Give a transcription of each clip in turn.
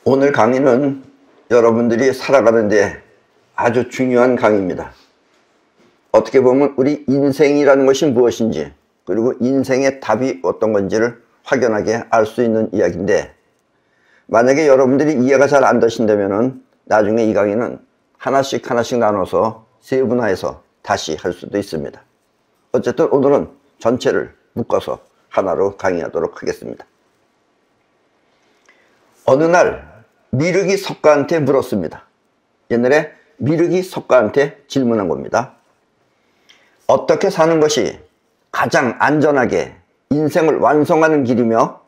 오늘 강의는 여러분들이 살아가는데 아주 중요한 강의입니다. 어떻게 보면 우리 인생이라는 것이 무엇인지, 그리고 인생의 답이 어떤 건지를 확연하게 알 수 있는 이야기인데, 만약에 여러분들이 이해가 잘 안 되신다면 나중에 이 강의는 하나씩 나눠서 세분화해서 다시 할 수도 있습니다. 어쨌든 오늘은 전체를 묶어서 하나로 강의하도록 하겠습니다. 어느 날 미륵이 석가한테 물었습니다. 옛날에 미륵이 석가한테 질문한 겁니다. 어떻게 사는 것이 가장 안전하게 인생을 완성하는 길이며,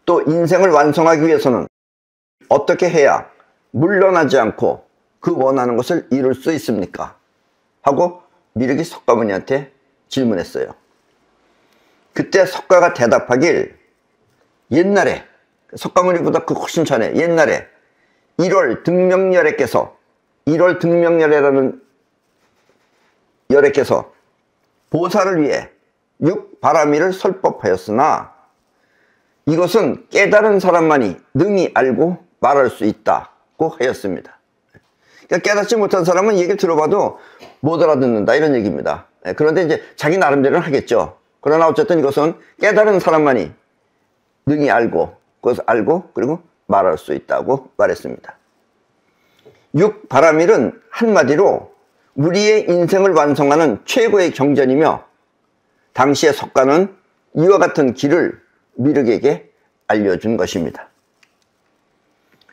또 인생을 완성하기 위해서는 어떻게 해야 물러나지 않고 그 원하는 것을 이룰 수 있습니까? 하고 미륵이 석가모니한테 질문했어요. 그때 석가가 대답하길, 옛날에, 석가모니보다 그 훨씬 전에 옛날에 1월 등명열애께서, 1월 등명열애라는 열애께서 보살을 위해 육바라밀을 설법하였으나 이것은 깨달은 사람만이 능히 알고 말할 수 있다고 하였습니다. 그러니까 깨닫지 못한 사람은 이 얘기를 들어봐도 못 알아듣는다, 이런 얘기입니다. 그런데 이제 자기 나름대로는 하겠죠. 그러나 어쨌든 이것은 깨달은 사람만이 능히 알고, 그것을 알고 그리고 말할 수 있다고 말했습니다. 육바라밀은 한마디로 우리의 인생을 완성하는 최고의 경전이며, 당시의 석가는 이와 같은 길을 미륵에게 알려준 것입니다.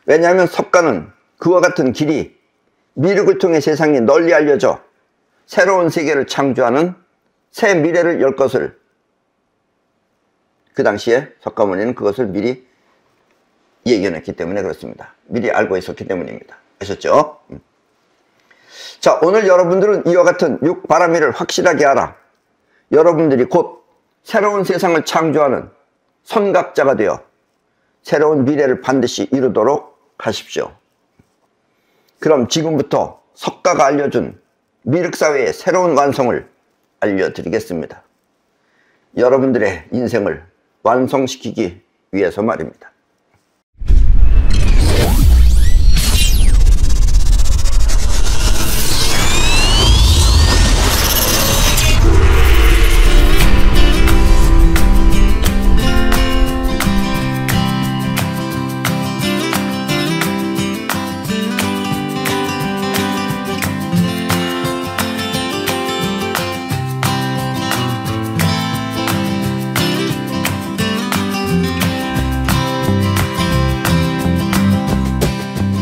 왜냐하면 석가는 그와 같은 길이 미륵을 통해 세상에 널리 알려져 새로운 세계를 창조하는 새 미래를 열 것을, 그 당시에 석가모니는 그것을 미리 예견했기 때문에 그렇습니다. 미리 알고 있었기 때문입니다. 아셨죠? 자, 오늘 여러분들은 이와 같은 육바라밀을 확실하게 알아 여러분들이 곧 새로운 세상을 창조하는 선각자가 되어 새로운 미래를 반드시 이루도록 하십시오. 그럼 지금부터 석가가 알려준 미륵사회의 새로운 완성을 알려드리겠습니다. 여러분들의 인생을 완성시키기 위해서 말입니다.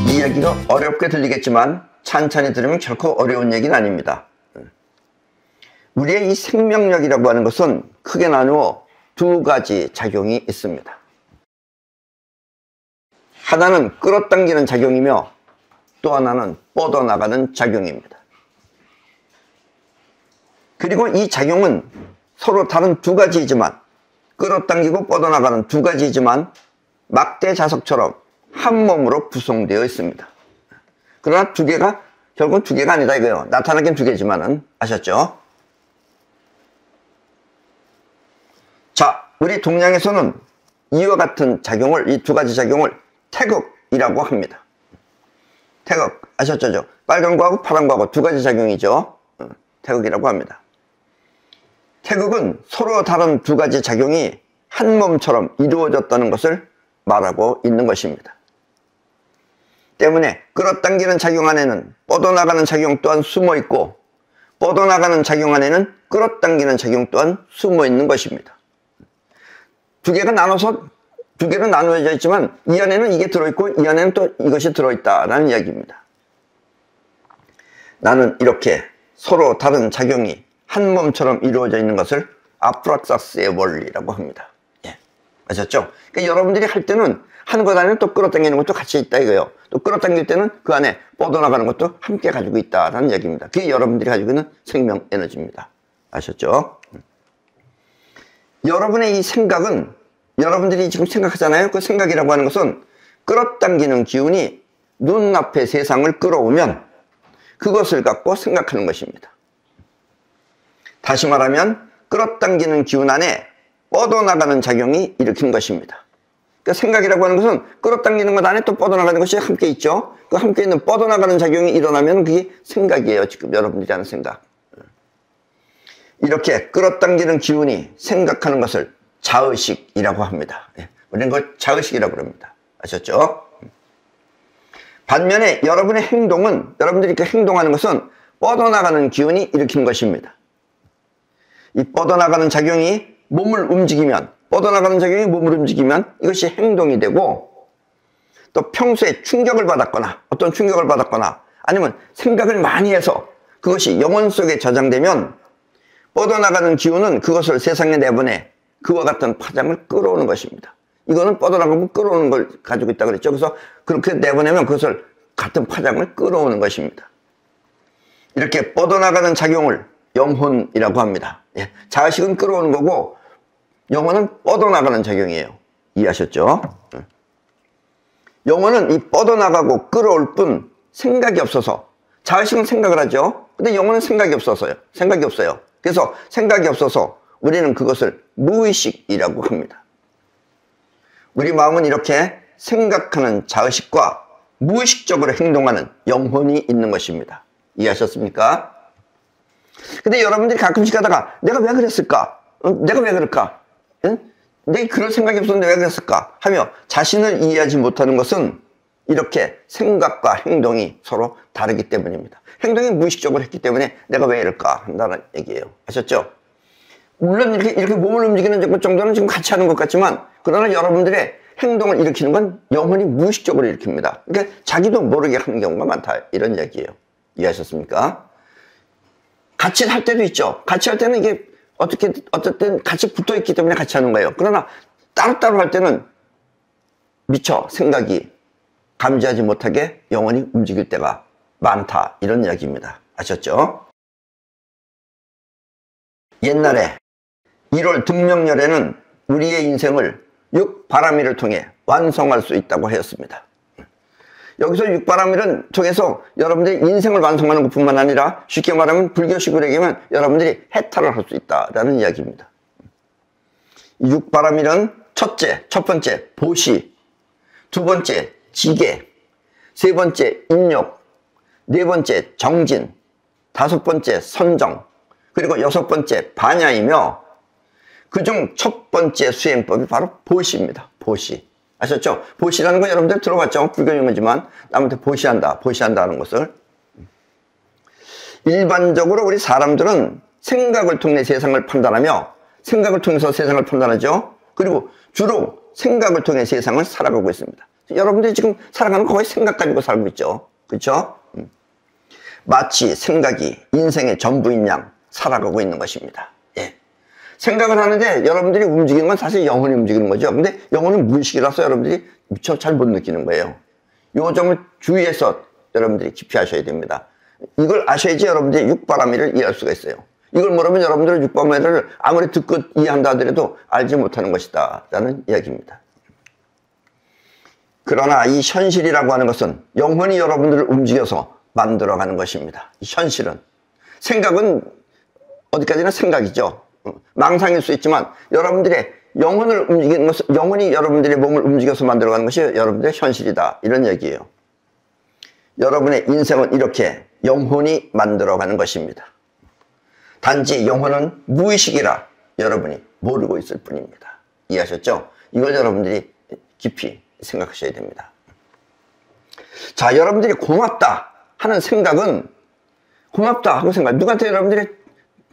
이야기가 어렵게 들리겠지만 찬찬히 들으면 결코 어려운 얘기는 아닙니다. 우리의 이 생명력이라고 하는 것은 크게 나누어 두 가지 작용이 있습니다. 하나는 끌어당기는 작용이며 또 하나는 뻗어나가는 작용입니다. 그리고 이 작용은 서로 다른 두 가지이지만, 끌어당기고 뻗어나가는 두 가지이지만 막대 자석처럼 한 몸으로 구성되어 있습니다. 그러나 두 개가, 결국은 두 개가 아니다 이거예요. 나타나긴 두 개지만은. 아셨죠? 자, 우리 동양에서는 이와 같은 작용을, 이 두 가지 작용을 태극이라고 합니다. 태극, 아셨죠? 빨간 거하고 파란 거하고 두 가지 작용이죠. 태극이라고 합니다. 태극은 서로 다른 두 가지 작용이 한 몸처럼 이루어졌다는 것을 말하고 있는 것입니다. 때문에 끌어당기는 작용 안에는 뻗어나가는 작용 또한 숨어 있고, 뻗어나가는 작용 안에는 끌어당기는 작용 또한 숨어 있는 것입니다. 두 개가 나눠서, 두 개로 나누어져 있지만 이 안에는 이게 들어있고 이 안에는 또 이것이 들어있다라는 이야기입니다. 나는 이렇게 서로 다른 작용이 한 몸처럼 이루어져 있는 것을 아프락사스의 원리라고 합니다. 예, 아셨죠? 그러니까 여러분들이 할 때는 하는 것 안에는 또 끌어당기는 것도 같이 있다 이거예요. 또 끌어당길 때는 그 안에 뻗어나가는 것도 함께 가지고 있다라는 얘기입니다. 그게 여러분들이 가지고 있는 생명 에너지입니다. 아셨죠? 여러분의 이 생각은, 여러분들이 지금 생각하잖아요. 그 생각이라고 하는 것은 끌어당기는 기운이 눈앞의 세상을 끌어오면 그것을 갖고 생각하는 것입니다. 다시 말하면 끌어당기는 기운 안에 뻗어나가는 작용이 일으킨 것입니다. 그러니까 생각이라고 하는 것은 끌어당기는 것 안에 또 뻗어나가는 것이 함께 있죠. 그 함께 있는 뻗어나가는 작용이 일어나면 그게 생각이에요. 지금 여러분들이 하는 생각. 이렇게 끌어당기는 기운이 생각하는 것을 자의식이라고 합니다. 우리는 그걸 자의식이라고 합니다. 아셨죠? 반면에 여러분의 행동은, 여러분들이 이렇게 행동하는 것은 뻗어나가는 기운이 일으키는 것입니다. 이 뻗어나가는 작용이 몸을 움직이면, 뻗어나가는 작용이 몸을 움직이면 이것이 행동이 되고, 또 평소에 충격을 받았거나 어떤 충격을 받았거나 아니면 생각을 많이 해서 그것이 영혼 속에 저장되면 뻗어나가는 기운은 그것을 세상에 내보내 그와 같은 파장을 끌어오는 것입니다. 이거는 뻗어나가고 끌어오는 걸 가지고 있다고 그랬죠. 그래서 그렇게 내보내면 그것을 같은 파장을 끌어오는 것입니다. 이렇게 뻗어나가는 작용을 영혼이라고 합니다. 자의식은 끌어오는 거고 영혼은 뻗어나가는 작용이에요. 이해하셨죠? 영혼은 이 뻗어나가고 끌어올 뿐 생각이 없어서, 자의식은 생각을 하죠. 근데 영혼은 생각이 없어서요. 생각이 없어요. 그래서 생각이 없어서 우리는 그것을 무의식이라고 합니다. 우리 마음은 이렇게 생각하는 자의식과 무의식적으로 행동하는 영혼이 있는 것입니다. 이해하셨습니까? 근데 여러분들이 가끔씩 하다가 내가 왜 그랬을까? 내가 왜 그럴까? 내가 그럴 생각이 없었는데 왜 그랬을까? 하며 자신을 이해하지 못하는 것은 이렇게 생각과 행동이 서로 다르기 때문입니다. 행동이 무의식적으로 했기 때문에 내가 왜 이럴까 한다는 얘기예요. 아셨죠? 물론 이렇게 몸을 움직이는 정도는 지금 같이 하는 것 같지만, 그러나 여러분들의 행동을 일으키는 건 영혼이 무의식적으로 일으킵니다. 그러니까 자기도 모르게 하는 경우가 많다, 이런 얘기예요. 이해하셨습니까? 같이 할 때도 있죠. 같이 할 때는 이게 어쨌든 같이 붙어 있기 때문에 같이 하는 거예요. 그러나 따로따로 할 때는 미처 생각이 감지하지 못하게 영혼이 움직일 때가 많다, 이런 이야기입니다. 아셨죠? 옛날에 1월 등명절에는 우리의 인생을 육바라밀을 통해 완성할 수 있다고 하였습니다. 여기서 육바라밀을 통해서 여러분들이 인생을 완성하는 것뿐만 아니라 쉽게 말하면 불교식으로 얘기하면 여러분들이 해탈을 할 수 있다라는 이야기입니다. 육바라밀은 첫 번째 보시, 두 번째 지계, 세 번째 인욕, 네 번째 정진, 다섯 번째 선정, 그리고 여섯 번째 반야이며 그중 첫 번째 수행법이 바로 보시입니다. 보시. 아셨죠? 보시라는 거 여러분들 들어봤죠? 불교 용어지만 남한테 보시한다 하는 것을. 일반적으로 우리 사람들은 생각을 통해 세상을 판단하며 생각을 통해서 세상을 판단하죠. 그리고 주로 생각을 통해 세상을 살아가고 있습니다. 여러분들이 지금 살아가는 거의 생각 가지고 살고 있죠. 그렇죠? 마치 생각이 인생의 전부인 양 살아가고 있는 것입니다. 생각을 하는데 여러분들이 움직이는 건 사실 영혼이 움직이는 거죠. 근데 영혼은 무의식이라서 여러분들이 미처 잘 못 느끼는 거예요. 이 점을 주의해서 여러분들이 깊이 하셔야 됩니다. 이걸 아셔야지 여러분들이 육바라밀을 이해할 수가 있어요. 이걸 모르면 여러분들은 육바라밀을 아무리 듣고 이해한다 하더라도 알지 못하는 것이다 라는 이야기입니다. 그러나 이 현실이라고 하는 것은 영혼이 여러분들을 움직여서 만들어가는 것입니다. 이 현실은. 생각은 어디까지나 생각이죠. 망상일 수 있지만 여러분들의 영혼을 움직이는 것은, 영혼이 여러분들의 몸을 움직여서 만들어가는 것이 여러분들의 현실이다, 이런 얘기예요. 여러분의 인생은 이렇게 영혼이 만들어가는 것입니다. 단지 영혼은 무의식이라 여러분이 모르고 있을 뿐입니다. 이해하셨죠? 이걸 여러분들이 깊이 생각하셔야 됩니다. 자, 여러분들이 고맙다 하는 생각은, 고맙다 하고 생각, 누구한테 여러분들이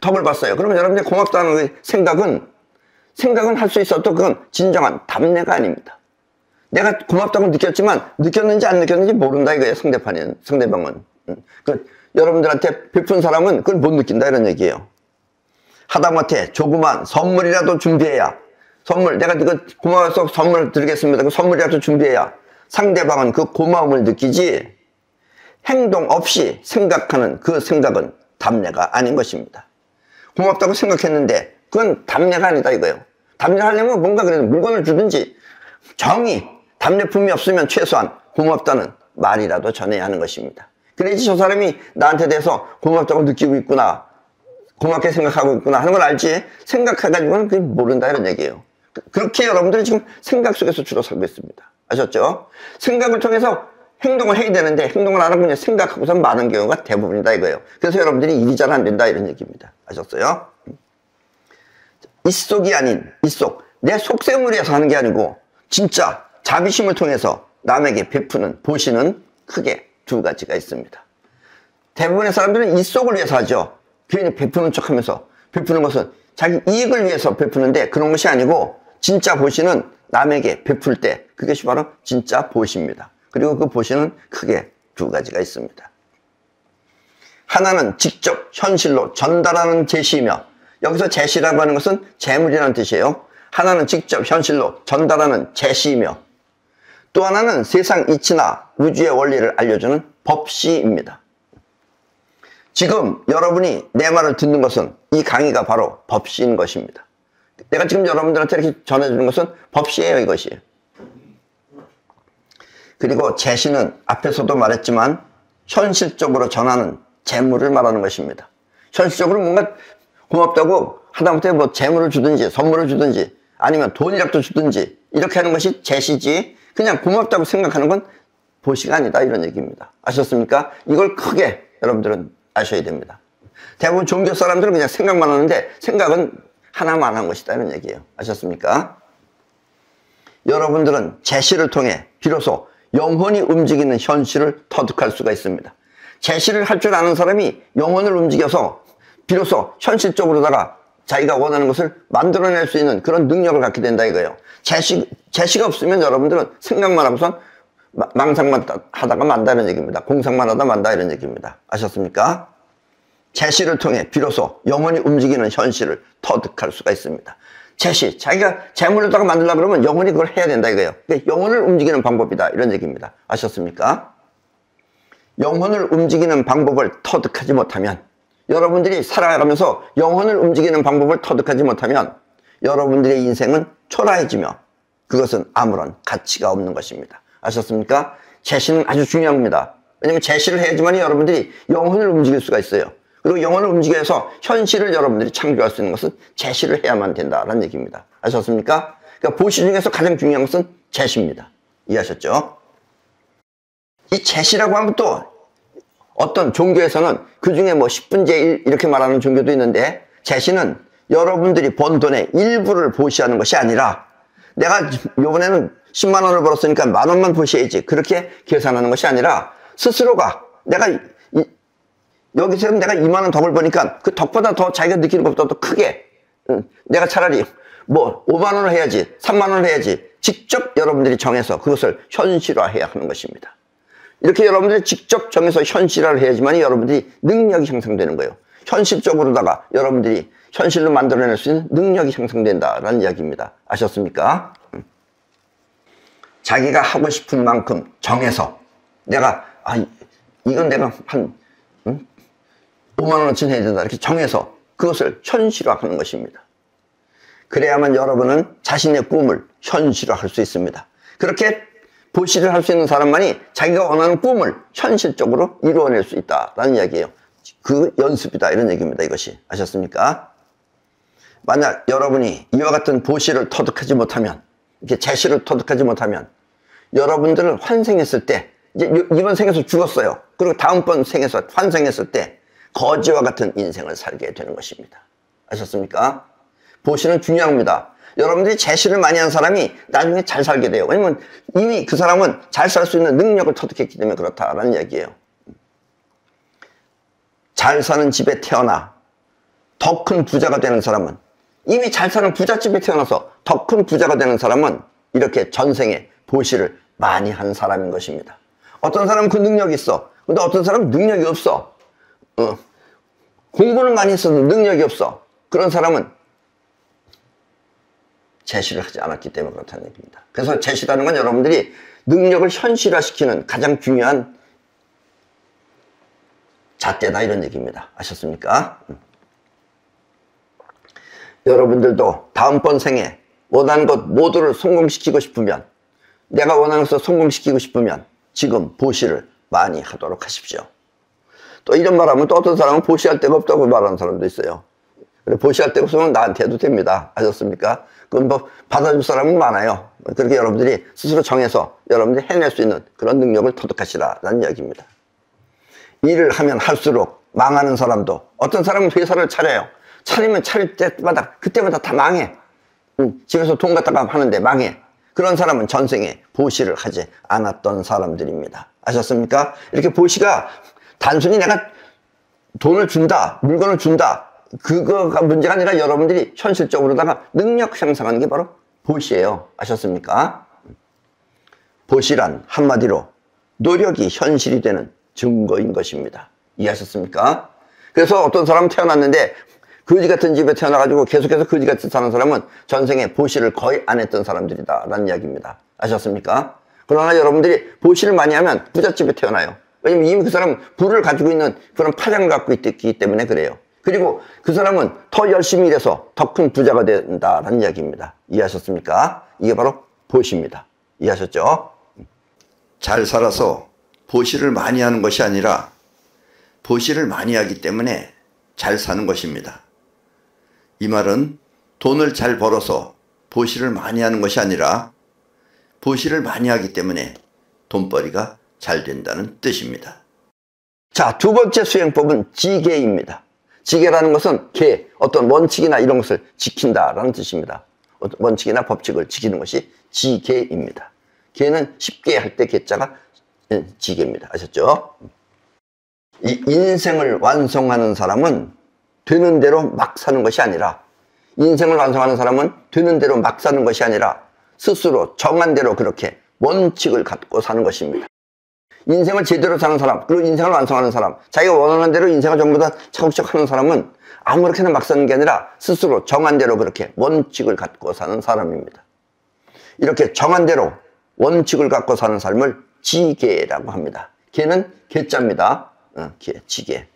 덕을 봤어요. 그러면 여러분들이 고맙다는 생각은 할 수 있어도 그건 진정한 답례가 아닙니다. 내가 고맙다고 느꼈지만 느꼈는지 안 느꼈는지 모른다 이거예요. 상대방은. 여러분들한테 베푼 사람은 그걸 못 느낀다, 이런 얘기예요. 하다못해 조그만 선물이라도 준비해야, 선물, 내가 이거 고마워서 선물 드리겠습니다. 그 선물이라도 준비해야 상대방은 그 고마움을 느끼지, 행동 없이 생각하는 그 생각은 답례가 아닌 것입니다. 고맙다고 생각했는데 그건 답례가 아니다 이거예요. 답례하려면 뭔가 그래도 물건을 주든지 정의, 답례품이 없으면 최소한 고맙다는 말이라도 전해야 하는 것입니다. 그래야지 저 사람이 나한테 대해서 고맙다고 느끼고 있구나, 고맙게 생각하고 있구나 하는 걸 알지, 생각해가지고는 그게 모른다, 이런 얘기예요. 그렇게 여러분들이 지금 생각 속에서 주로 살고 있습니다. 아셨죠? 생각을 통해서 행동을 해야 되는데 행동을 안 하고 그냥 생각하고서 많은 경우가 대부분이다 이거예요. 그래서 여러분들이 일이 잘 안 된다 이런 얘기입니다. 아셨어요? 입속이 아닌 입속, 내 속셈을 위해서 하는 게 아니고 진짜 자비심을 통해서 남에게 베푸는 보시는 크게 두 가지가 있습니다. 대부분의 사람들은 입속을 위해서 하죠. 괜히 베푸는 척하면서 베푸는 것은 자기 이익을 위해서 베푸는데 그런 것이 아니고 진짜 보시는 남에게 베풀 때 그것이 바로 진짜 보시입니다. 그리고 그 보시는 크게 두 가지가 있습니다. 하나는 직접 현실로 전달하는 제시이며 여기서 제시라고 하는 것은 재물이라는 뜻이에요. 하나는 직접 현실로 전달하는 제시이며 또 하나는 세상 이치나 우주의 원리를 알려주는 법시입니다. 지금 여러분이 내 말을 듣는 것은 이 강의가 바로 법시인 것입니다. 내가 지금 여러분들한테 이렇게 전해주는 것은 법시예요, 이것이. 그리고 제시는 앞에서도 말했지만 현실적으로 전하는 재물을 말하는 것입니다. 현실적으로 뭔가 고맙다고 하다못해 뭐 재물을 주든지 선물을 주든지 아니면 돈이라도 주든지 이렇게 하는 것이 제시지 그냥 고맙다고 생각하는 건 보시가 아니다 이런 얘기입니다. 아셨습니까? 이걸 크게 여러분들은 아셔야 됩니다. 대부분 종교 사람들은 그냥 생각만 하는데 생각은 하나만 한 것이다 이런 얘기예요. 아셨습니까? 여러분들은 제시를 통해 비로소 영혼이 움직이는 현실을 터득할 수가 있습니다. 제시를 할 줄 아는 사람이 영혼을 움직여서 비로소 현실적으로다가 자기가 원하는 것을 만들어낼 수 있는 그런 능력을 갖게 된다 이거예요. 제시가 없으면 여러분들은 생각만 하고선 망상만 하다가 만다는 얘기입니다. 공상만 하다 만다 이런 얘기입니다. 아셨습니까? 제시를 통해 비로소 영혼이 움직이는 현실을 터득할 수가 있습니다. 제시, 자기가 재물로다가 만들려고 그러면 영혼이 그걸 해야 된다 이거예요. 영혼을 움직이는 방법이다 이런 얘기입니다. 아셨습니까? 영혼을 움직이는 방법을 터득하지 못하면 여러분들이 살아가면서 영혼을 움직이는 방법을 터득하지 못하면 여러분들의 인생은 초라해지며 그것은 아무런 가치가 없는 것입니다. 아셨습니까? 제시는 아주 중요한 겁니다. 왜냐하면 제시를 해야지만 여러분들이 영혼을 움직일 수가 있어요. 그리고 영혼을 움직여서 현실을 여러분들이 창조할 수 있는 것은 제시를 해야만 된다라는 얘기입니다. 아셨습니까? 그러니까 보시 중에서 가장 중요한 것은 제시입니다. 이해하셨죠? 이 제시라고 하면 또 어떤 종교에서는 그 중에 뭐 10분의 1 이렇게 말하는 종교도 있는데 제시는 여러분들이 번 돈의 일부를 보시하는 것이 아니라 내가 이번에는 10만 원을 벌었으니까 만 원만 보셔야지 그렇게 계산하는 것이 아니라 스스로가 내가 여기서 내가 2만 원 덕을 보니까 그 덕보다 더 자기가 느끼는 것보다 더 크게 내가 차라리 뭐 5만 원을 해야지 3만 원을 해야지 직접 여러분들이 정해서 그것을 현실화해야 하는 것입니다. 이렇게 여러분들이 직접 정해서 현실화를 해야지만 여러분들이 능력이 향상되는 거예요. 현실적으로다가 여러분들이 현실로 만들어낼 수 있는 능력이 향상된다라는 이야기입니다. 아셨습니까? 자기가 하고 싶은 만큼 정해서 내가 이건 내가 한 5만 원어치 해야 된다 이렇게 정해서 그것을 현실화하는 것입니다. 그래야만 여러분은 자신의 꿈을 현실화할 수 있습니다. 그렇게 보시를 할 수 있는 사람만이 자기가 원하는 꿈을 현실적으로 이루어낼 수 있다라는 이야기예요. 그 연습이다 이런 얘기입니다. 이것이 아셨습니까? 만약 여러분이 이와 같은 보시를 터득하지 못하면 이렇게 제시를 터득하지 못하면 여러분들은 환생했을 때 이제 이번 생에서 죽었어요. 그리고 다음번 생에서 환생했을 때 거지와 같은 인생을 살게 되는 것입니다. 아셨습니까? 보시는 중요합니다. 여러분들이 제시를 많이 한 사람이 나중에 잘 살게 돼요. 왜냐면 이미 그 사람은 잘 살 수 있는 능력을 터득했기 때문에 그렇다라는 얘기예요. 잘 사는 집에 태어나 더 큰 부자가 되는 사람은 이미 잘 사는 부잣집에 태어나서 더 큰 부자가 되는 사람은 이렇게 전생에 보시를 많이 한 사람인 것입니다. 어떤 사람은 그 능력이 있어. 근데 어떤 사람은 능력이 없어. 공부는 많이 했어도 능력이 없어. 그런 사람은 제시를 하지 않았기 때문에 그렇다는 얘기입니다. 그래서 제시라는 건 여러분들이 능력을 현실화시키는 가장 중요한 잣대다 이런 얘기입니다. 아셨습니까? 여러분들도 다음번 생에 원하는 것 모두를 성공시키고 싶으면 내가 원하는 것을 성공시키고 싶으면 지금 보시를 많이 하도록 하십시오. 또 이런 말하면 또 어떤 사람은 보시할 데가 없다고 말하는 사람도 있어요. 보시할 데가 없으면 나한테 해도 됩니다. 아셨습니까? 그건 뭐 받아줄 사람은 많아요. 그렇게 여러분들이 스스로 정해서 여러분들이 해낼 수 있는 그런 능력을 터득하시라는 이야기입니다. 일을 하면 할수록 망하는 사람도, 어떤 사람은 회사를 차려요. 차리면 차릴 때마다 그때마다 다 망해. 집에서 돈 갖다가 하는데 망해. 그런 사람은 전생에 보시를 하지 않았던 사람들입니다. 아셨습니까? 이렇게 보시가 단순히 내가 돈을 준다, 물건을 준다, 그거가 문제가 아니라 여러분들이 현실적으로다가 능력 향상하는 게 바로 보시예요. 아셨습니까? 보시란 한마디로 노력이 현실이 되는 증거인 것입니다. 이해하셨습니까? 그래서 어떤 사람은 태어났는데 거지 같은 집에 태어나가지고 계속해서 거지같이 사는 사람은 전생에 보시를 거의 안 했던 사람들이다 라는 이야기입니다. 아셨습니까? 그러나 여러분들이 보시를 많이 하면 부잣집에 태어나요. 왜냐면 이미 그 사람은 부를 가지고 있는 그런 파장을 갖고 있기 때문에 그래요. 그리고 그 사람은 더 열심히 일해서 더 큰 부자가 된다라는 이야기입니다. 이해하셨습니까? 이게 바로 보시입니다. 이해하셨죠? 잘 살아서 보시를 많이 하는 것이 아니라 보시를 많이 하기 때문에 잘 사는 것입니다. 이 말은 돈을 잘 벌어서 보시를 많이 하는 것이 아니라 보시를 많이 하기 때문에 돈벌이가 잘 된다는 뜻입니다. 자, 두 번째 수행법은 지계입니다. 지계라는 것은 어떤 원칙이나 이런 것을 지킨다라는 뜻입니다. 원칙이나 법칙을 지키는 것이 지계입니다. 계는 쉽게 할 때 계자가 지계입니다. 아셨죠? 이 인생을 완성하는 사람은 되는 대로 막 사는 것이 아니라, 인생을 완성하는 사람은 되는 대로 막 사는 것이 아니라 스스로 정한 대로 그렇게 원칙을 갖고 사는 것입니다. 인생을 제대로 사는 사람, 그리고 인생을 완성하는 사람, 자기가 원하는 대로 인생을 전부 다 차곡차곡 하는 사람은 아무렇게나 막 사는 게 아니라 스스로 정한 대로 그렇게 원칙을 갖고 사는 사람입니다. 이렇게 정한 대로 원칙을 갖고 사는 삶을 지계라고 합니다. 계는 계자입니다. 지계.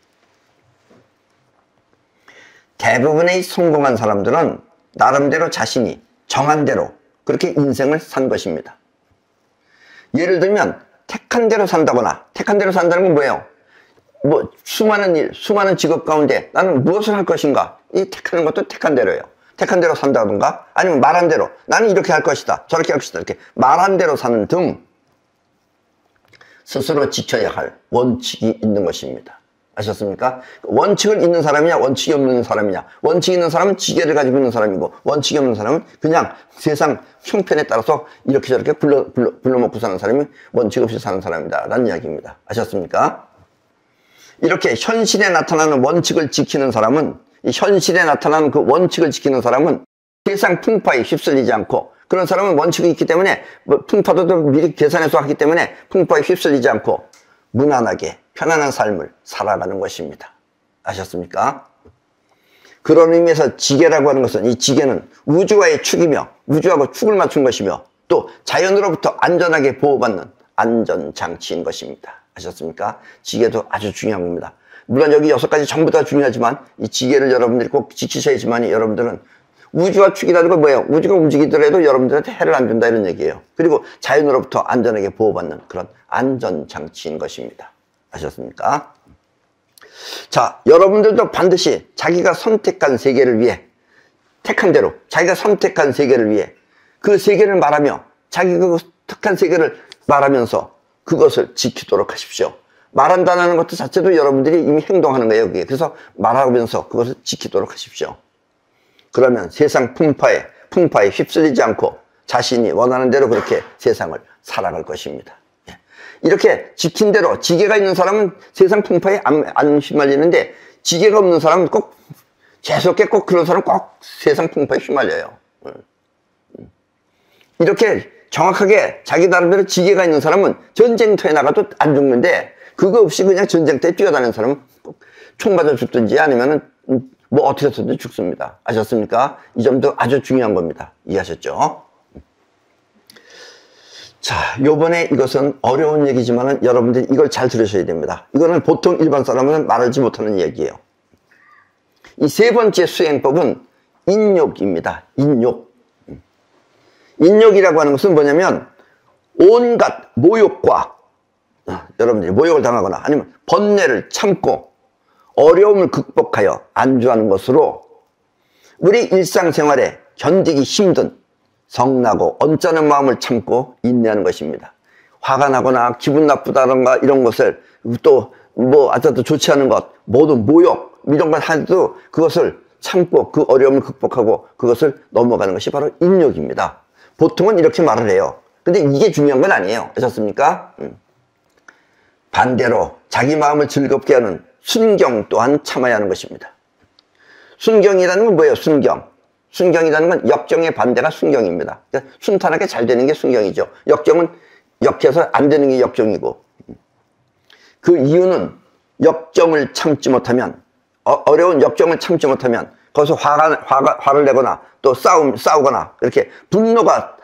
대부분의 성공한 사람들은 나름대로 자신이 정한 대로 그렇게 인생을 산 것입니다. 예를 들면 택한 대로 산다거나, 택한 대로 산다는 건 뭐예요? 뭐 수많은 일, 수많은 직업 가운데 나는 무엇을 할 것인가? 이 택하는 것도 택한 대로예요. 택한 대로 산다든가, 아니면 말한 대로 나는 이렇게 할 것이다, 저렇게 할 것이다, 이렇게 말한 대로 사는 등 스스로 지켜야 할 원칙이 있는 것입니다. 아셨습니까? 원칙을 있는 사람이냐, 원칙이 없는 사람이냐. 원칙이 있는 사람은 지계를 가지고 있는 사람이고, 원칙이 없는 사람은 그냥 세상 형편에 따라서 이렇게 저렇게 불러먹고 사는 사람이 원칙 없이 사는 사람이다 라는 이야기입니다. 아셨습니까? 이렇게 현실에 나타나는 원칙을 지키는 사람은, 이 현실에 나타나는 그 원칙을 지키는 사람은 세상 풍파에 휩쓸리지 않고, 그런 사람은 원칙이 있기 때문에 풍파도 미리 계산해서 하기 때문에 풍파에 휩쓸리지 않고 무난하게 편안한 삶을 살아가는 것입니다. 아셨습니까? 그런 의미에서 지계라고 하는 것은, 이 지계는 우주와의 축이며 우주하고 축을 맞춘 것이며 또 자연으로부터 안전하게 보호받는 안전장치인 것입니다. 아셨습니까? 지계도 아주 중요한 겁니다. 물론 여기 6가지 전부 다 중요하지만 이 지계를 여러분들이 꼭 지키셔야지만, 여러분들은 우주와 축이라는 건 뭐예요? 우주가 움직이더라도 여러분들한테 해를 안 준다 이런 얘기예요. 그리고 자연으로부터 안전하게 보호받는 그런 안전장치인 것입니다. 아셨습니까? 자, 여러분들도 반드시 자기가 선택한 세계를 위해, 택한 대로 자기가 선택한 세계를 위해 그 세계를 말하며 자기가 택한 세계를 말하면서 그것을 지키도록 하십시오. 말한다는 것도 자체도 여러분들이 이미 행동하는 거예요. 여기에. 그래서 말하면서 그것을 지키도록 하십시오. 그러면 세상 풍파에 휩쓸리지 않고 자신이 원하는 대로 그렇게 세상을 살아갈 것입니다. 이렇게 지킨 대로, 지계가 있는 사람은 세상 풍파에 안 휘말리는데, 지계가 없는 사람은 꼭 재수없게 꼭 그런 사람은 꼭 세상 풍파에 휘말려요. 이렇게 정확하게 자기 나름대로 지계가 있는 사람은 전쟁터에 나가도 안 죽는데, 그거 없이 그냥 전쟁터에 뛰어다니는 사람은 꼭 총 맞아 죽든지 아니면은 뭐 어떻게 해서든 죽습니다. 아셨습니까? 이 점도 아주 중요한 겁니다. 이해하셨죠? 자, 요번에 이것은 어려운 얘기지만은 여러분들이 이걸 잘 들으셔야 됩니다. 이거는 보통 일반 사람은 말하지 못하는 얘기예요. 이 세 번째 수행법은 인욕입니다. 인욕. 인욕이라고 하는 것은 뭐냐면 온갖 모욕과, 여러분들이 모욕을 당하거나 아니면 번뇌를 참고 어려움을 극복하여 안주하는 것으로 우리 일상생활에 견디기 힘든 성나고 언짢은 마음을 참고 인내하는 것입니다. 화가 나거나 기분 나쁘다던가 이런 것을 또 뭐 아주 좋지 않은 것, 모든 모욕 이런 걸 하도 그것을 참고 그 어려움을 극복하고 그것을 넘어가는 것이 바로 인욕입니다. 보통은 이렇게 말을 해요. 근데 이게 중요한 건 아니에요. 아셨습니까? 반대로 자기 마음을 즐겁게 하는 순경 또한 참아야 하는 것입니다. 순경이라는 건 뭐예요? 순경이라는 건 역경의 반대가 순경입니다. 그러니까 순탄하게 잘 되는 게 순경이죠. 역경은 역해서 안 되는 게 역경이고, 그 이유는 역경을 참지 못하면, 어려운 역경을 참지 못하면 거기서 화를 내거나 또 싸우거나 이렇게 분노가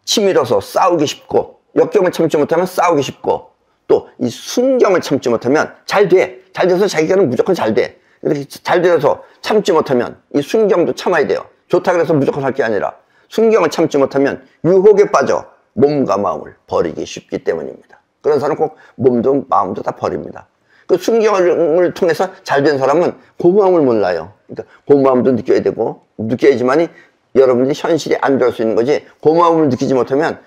치밀어서 싸우기 쉽고, 역경을 참지 못하면 싸우기 쉽고, 또 이 순경을 참지 못하면 잘 돼서 자기가는 무조건 잘 돼. 이렇게 잘 돼서 참지 못하면 이 순경도 참아야 돼요. 좋다 그래서 무조건 할 게 아니라 순경을 참지 못하면 유혹에 빠져 몸과 마음을 버리기 쉽기 때문입니다. 그런 사람은 꼭 몸도 마음도 다 버립니다. 그 순경을 통해서 잘 된 사람은 고마움을 몰라요. 그러니까 고마움도 느껴야 되고, 느껴야지만이 여러분들이 현실이 안좋을 수 있는 거지, 고마움을 느끼지 못하면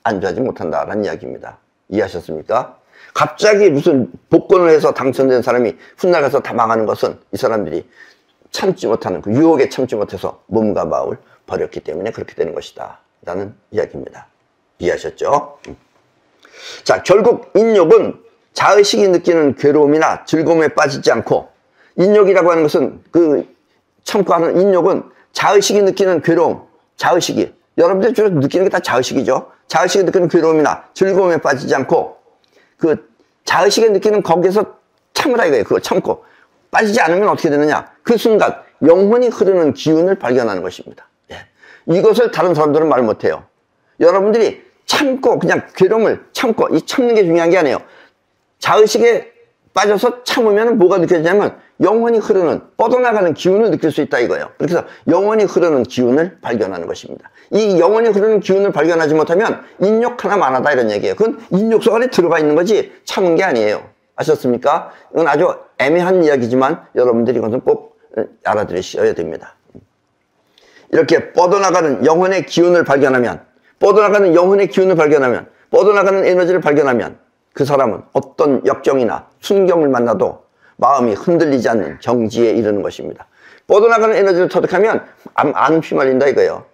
안좋아하지 못한다라는 이야기입니다. 이해하셨습니까? 갑자기 무슨 복권을 해서 당선된 사람이 훗날 가서 다 망하는 것은 이 사람들이 참지 못하는, 그 유혹에 참지 못해서 몸과 마음을 버렸기 때문에 그렇게 되는 것이다 라는 이야기입니다. 이해하셨죠? 자, 결국 인욕은 자의식이 느끼는 괴로움이나 즐거움에 빠지지 않고, 인욕이라고 하는 것은 참고 하는 인욕은 자의식이 느끼는 괴로움, 자의식이, 여러분들이 주로 느끼는 게 다 자의식이죠. 자의식이 느끼는 괴로움이나 즐거움에 빠지지 않고, 그 자의식이 느끼는 거기에서 참으라 이거예요. 그걸 참고 빠지지 않으면 어떻게 되느냐, 그 순간 영혼이 흐르는 기운을 발견하는 것입니다. 예. 이것을 다른 사람들은 말 못해요. 여러분들이 참고, 그냥 괴로움을 참고, 이 참는 게 중요한 게 아니에요. 자의식에 빠져서 참으면 뭐가 느껴지냐면 영혼이 흐르는, 뻗어나가는 기운을 느낄 수 있다 이거예요. 그래서 영혼이 흐르는 기운을 발견하는 것입니다. 이 영혼이 흐르는 기운을 발견하지 못하면 인욕 하나만 하다 이런 얘기예요. 그건 인욕 속 안에 들어가 있는 거지 참은 게 아니에요. 아셨습니까? 이건 아주 애매한 이야기지만 여러분들이 이것은 꼭 알아들으셔야 됩니다. 이렇게 뻗어나가는 영혼의 기운을 발견하면, 뻗어나가는 에너지를 발견하면 그 사람은 어떤 역경이나 순경을 만나도 마음이 흔들리지 않는 경지에 이르는 것입니다. 뻗어나가는 에너지를 터득하면 안 휘말린다 이거예요.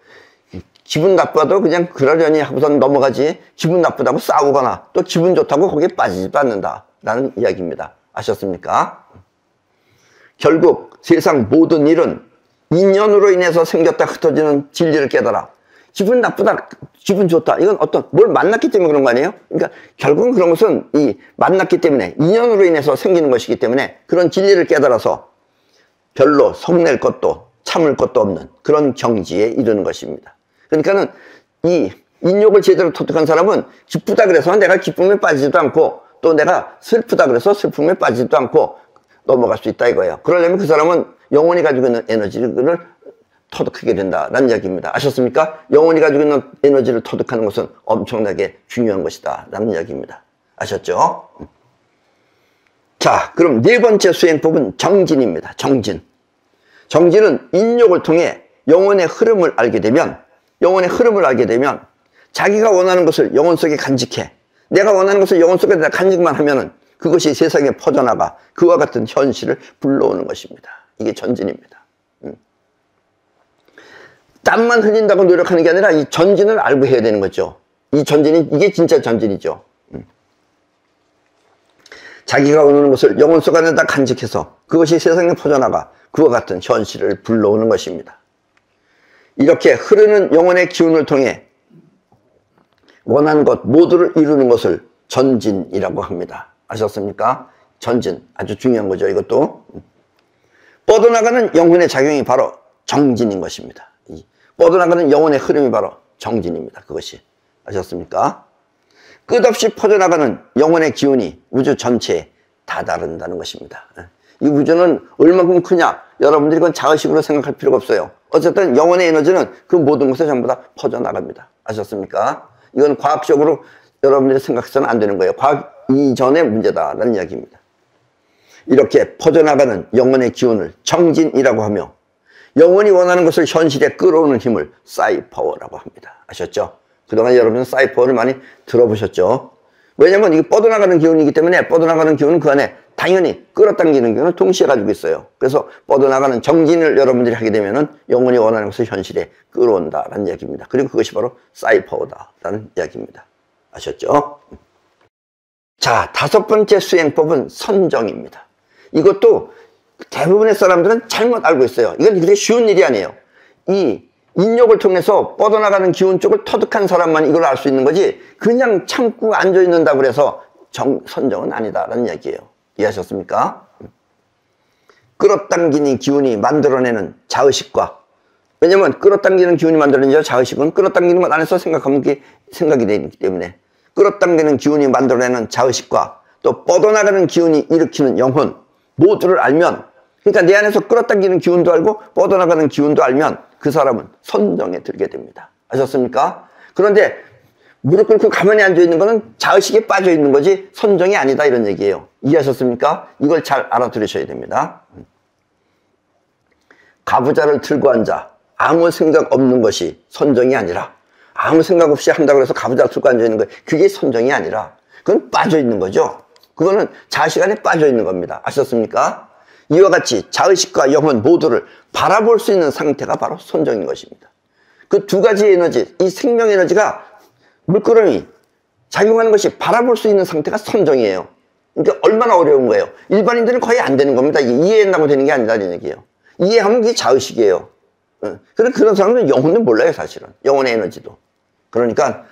기분 나빠도 그냥 그러려니 하고선 넘어가지, 기분 나쁘다고 싸우거나 또 기분 좋다고 거기에 빠지지도 않는다 라는 이야기입니다. 아셨습니까? 결국 세상 모든 일은 인연으로 인해서 생겼다 흩어지는 진리를 깨달아. 기분 나쁘다, 기분 좋다, 이건 뭘 만났기 때문에 그런 거 아니에요? 그러니까 결국은 그런 것은 만났기 때문에, 인연으로 인해서 생기는 것이기 때문에 그런 진리를 깨달아서 별로 성낼 것도 참을 것도 없는 그런 경지에 이르는 것입니다. 그러니까는 이 인욕을 제대로 터득한 사람은 기쁘다 그래서 내가 기쁨에 빠지지도 않고, 또 내가 슬프다 그래서 슬픔에 빠지지도 않고 넘어갈 수 있다 이거예요. 그러려면 그 사람은 영혼이 가지고 있는 에너지를 터득하게 된다라는 이야기입니다. 아셨습니까? 영혼이 가지고 있는 에너지를 터득하는 것은 엄청나게 중요한 것이다 라는 이야기입니다. 아셨죠? 자, 그럼 네 번째 수행법은 정진입니다. 정진은 인욕을 통해 영혼의 흐름을 알게 되면 자기가 원하는 것을 영혼 속에 간직해, 내가 원하는 것을 영혼 속에 간직만 하면은 그것이 세상에 퍼져나가 그와 같은 현실을 불러오는 것입니다. 이게 전진입니다. 땀만 흘린다고 노력하는 게 아니라 이 전진을 알고 해야 되는 거죠. 이게 진짜 전진이죠. 자기가 원하는 것을 영혼 속 안에다 간직해서 그것이 세상에 퍼져나가 그와 같은 현실을 불러오는 것입니다. 이렇게 흐르는 영혼의 기운을 통해 원하는 것 모두를 이루는 것을 전진이라고 합니다. 아셨습니까? 전진, 아주 중요한 거죠. 이것도 뻗어나가는 영혼의 작용이 바로 정진인 것입니다. 뻗어나가는 영혼의 흐름이 바로 정진입니다. 그것이. 아셨습니까? 끝없이 퍼져나가는 영혼의 기운이 우주 전체에 다다른다는 것입니다. 이 우주는 얼마큼 크냐, 여러분들이 그건 자의식으로 생각할 필요가 없어요. 어쨌든 영혼의 에너지는 그 모든 곳에 전부 다 퍼져나갑니다. 아셨습니까? 이건 과학적으로 여러분들이 생각해서는 안 되는 거예요. 과학 이전의 문제다라는 이야기입니다. 이렇게 퍼져나가는 영혼의 기운을 정진이라고 하며, 영혼이 원하는 것을 현실에 끌어오는 힘을 사이파워라고 합니다. 아셨죠? 그동안 여러분은 사이파워를 많이 들어보셨죠? 왜냐면 이게 뻗어나가는 기운이기 때문에 뻗어나가는 기운은 그 안에 당연히 끌어당기는 기운을 동시에 가지고 있어요. 그래서 뻗어나가는 정진을 여러분들이 하게 되면은 영혼이 원하는 것을 현실에 끌어온다라는 이야기입니다. 그리고 그것이 바로 사이파워다라는 이야기입니다. 아셨죠? 자, 5번째 수행법은 선정입니다. 이것도 대부분의 사람들은 잘못 알고 있어요. 이건 그렇게 쉬운 일이 아니에요. 이 인욕을 통해서 뻗어나가는 기운 쪽을 터득한 사람만 이걸 알 수 있는 거지, 그냥 참고 앉아있는다고 해서 선정은 아니다라는 이야기예요. 이해하셨습니까? 끌어당기는 기운이 만들어내는 자의식과, 왜냐면 끌어당기는 기운이 만들어내는 자의식은 끌어당기는 것 안에서 생각하면 그게 생각이 되기 때문에, 끌어당기는 기운이 만들어내는 자의식과 또 뻗어나가는 기운이 일으키는 영혼 모두를 알면, 그러니까 내 안에서 끌어당기는 기운도 알고 뻗어나가는 기운도 알면 그 사람은 선정에 들게 됩니다. 아셨습니까? 그런데 무릎 꿇고 가만히 앉아있는 거는 자의식에 빠져있는 거지 선정이 아니다, 이런 얘기예요. 이해하셨습니까? 이걸 잘 알아들으셔야 됩니다. 가부좌를 들고 앉아 아무 생각 없는 것이 선정이 아니라, 아무 생각 없이 한다고 해서 가부좌를 들고 앉아있는 거, 그게 선정이 아니라 그건 빠져있는 거죠. 그거는 자의식 안에 빠져있는 겁니다. 아셨습니까? 이와 같이 자의식과 영혼 모두를 바라볼 수 있는 상태가 바로 선정인 것입니다. 그 두 가지 에너지, 이 생명 에너지가 물끄러미 작용하는 것이 바라볼 수 있는 상태가 선정이에요. 그러니까 얼마나 어려운 거예요. 일반인들은 거의 안 되는 겁니다. 이게 이해한다고 되는 게 아니라는 얘기예요. 이해하면 그게 자의식이에요. 그런 사람들은 영혼을 몰라요, 사실은. 영혼의 에너지도. 그러니까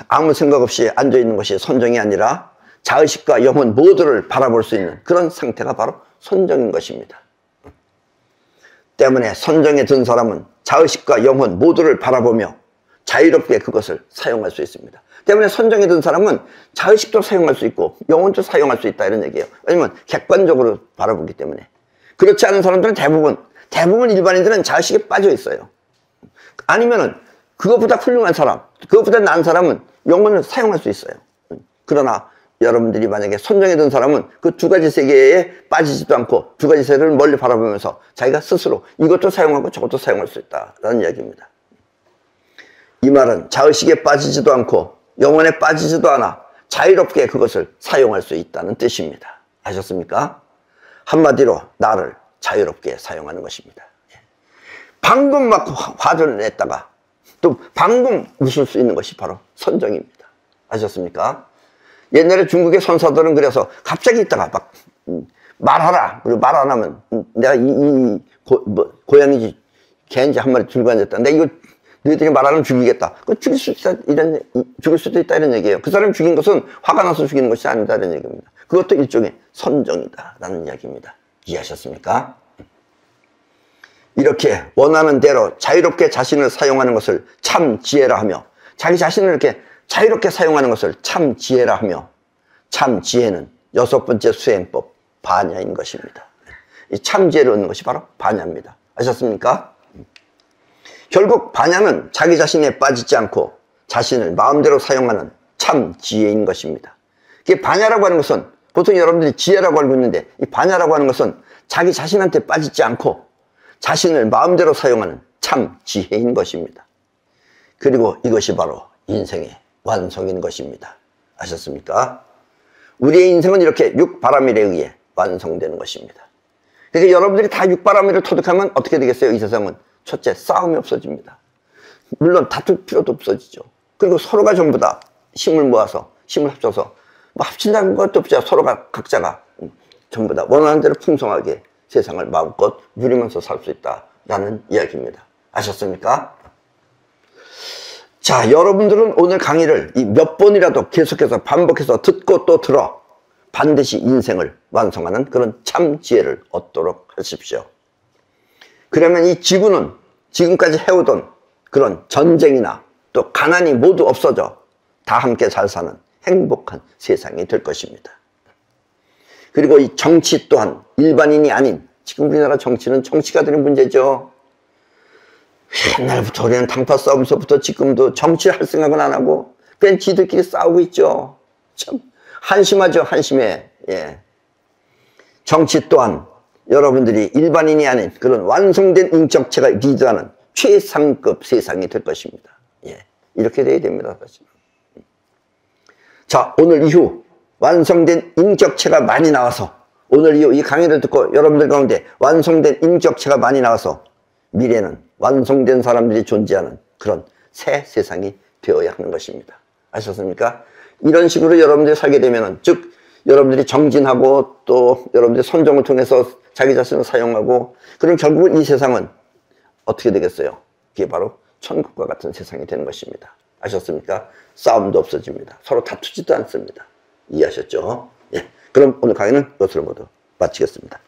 아무 생각 없이 앉아있는 것이 선정이 아니라 자의식과 영혼 모두를 바라볼 수 있는 그런 상태가 바로 선정인 것입니다. 때문에 선정에 든 사람은 자의식과 영혼 모두를 바라보며 자유롭게 그것을 사용할 수 있습니다. 때문에 선정에 든 사람은 자의식도 사용할 수 있고 영혼도 사용할 수 있다, 이런 얘기예요. 왜냐면 객관적으로 바라보기 때문에. 그렇지 않은 사람들은 대부분 일반인들은 자의식에 빠져 있어요. 아니면은 그것보다 훌륭한 사람, 그것보다 나은 사람은 영혼을 사용할 수 있어요. 그러나 여러분들이 만약에 선정에 든 사람은 그 두 가지 세계에 빠지지도 않고 두 가지 세계를 멀리 바라보면서 자기가 스스로 이것도 사용하고 저것도 사용할 수 있다라는 이야기입니다. 이 말은 자의식에 빠지지도 않고 영혼에 빠지지도 않아 자유롭게 그것을 사용할 수 있다는 뜻입니다. 아셨습니까? 한마디로 나를 자유롭게 사용하는 것입니다. 방금 막 화를 냈다가 또 방금 웃을 수 있는 것이 바로 선정입니다. 아셨습니까? 옛날에 중국의 선사들은 그래서 갑자기 있다가 막 말하라, 그리고 말 안 하면 내가 고양이지 개인지 한 마리 들고 앉았다, 내가 이거 너희들이 말하면 죽이겠다, 그 죽일 수도 있다 이런 얘기예요. 그 사람이 죽인 것은 화가 나서 죽이는 것이 아니다, 이런 얘기입니다. 그것도 일종의 선정이다 라는 이야기입니다. 이해하셨습니까? 이렇게 원하는 대로 자유롭게 자신을 사용하는 것을 참 지혜라 하며, 자기 자신을 이렇게 자유롭게 사용하는 것을 참 지혜라 하며, 참 지혜는 6번째 수행법 반야인 것입니다. 이 참 지혜를 얻는 것이 바로 반야입니다. 아셨습니까? 결국 반야는 자기 자신에 빠지지 않고 자신을 마음대로 사용하는 참 지혜인 것입니다. 이게 반야라고 하는 것은, 보통 여러분들이 지혜라고 알고 있는데, 이 반야라고 하는 것은 자기 자신한테 빠지지 않고 자신을 마음대로 사용하는 참 지혜인 것입니다. 그리고 이것이 바로 인생의 완성인 것입니다. 아셨습니까? 우리의 인생은 이렇게 육바라밀에 의해 완성되는 것입니다. 그러니까 여러분들이 다 육바라밀을 터득하면 어떻게 되겠어요? 이 세상은 첫째, 싸움이 없어집니다. 물론 다툴 필요도 없어지죠. 그리고 서로가 전부 다 힘을 모아서, 힘을 합쳐서, 뭐 합친다는 것도 없죠. 서로가 각자가 전부 다 원하는 대로 풍성하게 세상을 마음껏 누리면서 살 수 있다라는 이야기입니다. 아셨습니까? 자, 여러분들은 오늘 강의를 몇 번이라도 계속해서 반복해서 듣고 또 들어 반드시 인생을 완성하는 그런 참 지혜를 얻도록 하십시오. 그러면 이 지구는 지금까지 해오던 그런 전쟁이나 또 가난이 모두 없어져 다 함께 잘 사는 행복한 세상이 될 것입니다. 그리고 이 정치 또한 일반인이 아닌, 지금 우리나라 정치는 정치가들의 문제죠. 옛날부터 우리는 당파 싸움서부터 지금도 정치할 생각은 안 하고 그냥 지들끼리 싸우고 있죠. 참 한심하죠, 한심해. 예. 정치 또한 여러분들이 일반인이 아닌 그런 완성된 인격체가 리드하는 최상급 세상이 될 것입니다. 예, 이렇게 돼야 됩니다. 사실. 자, 오늘 이후 완성된 인격체가 많이 나와서, 오늘 이후 이 강의를 듣고 여러분들 가운데 완성된 인격체가 많이 나와서 미래는 완성된 사람들이 존재하는 그런 새 세상이 되어야 하는 것입니다. 아셨습니까? 이런 식으로 여러분들이 살게 되면은, 즉 여러분들이 정진하고 또 여러분들이 선정을 통해서 자기 자신을 사용하고, 그럼 결국은 이 세상은 어떻게 되겠어요? 그게 바로 천국과 같은 세상이 되는 것입니다. 아셨습니까? 싸움도 없어집니다. 서로 다투지도 않습니다. 이해하셨죠? 예. 그럼 오늘 강의는 이것으로 모두 마치겠습니다.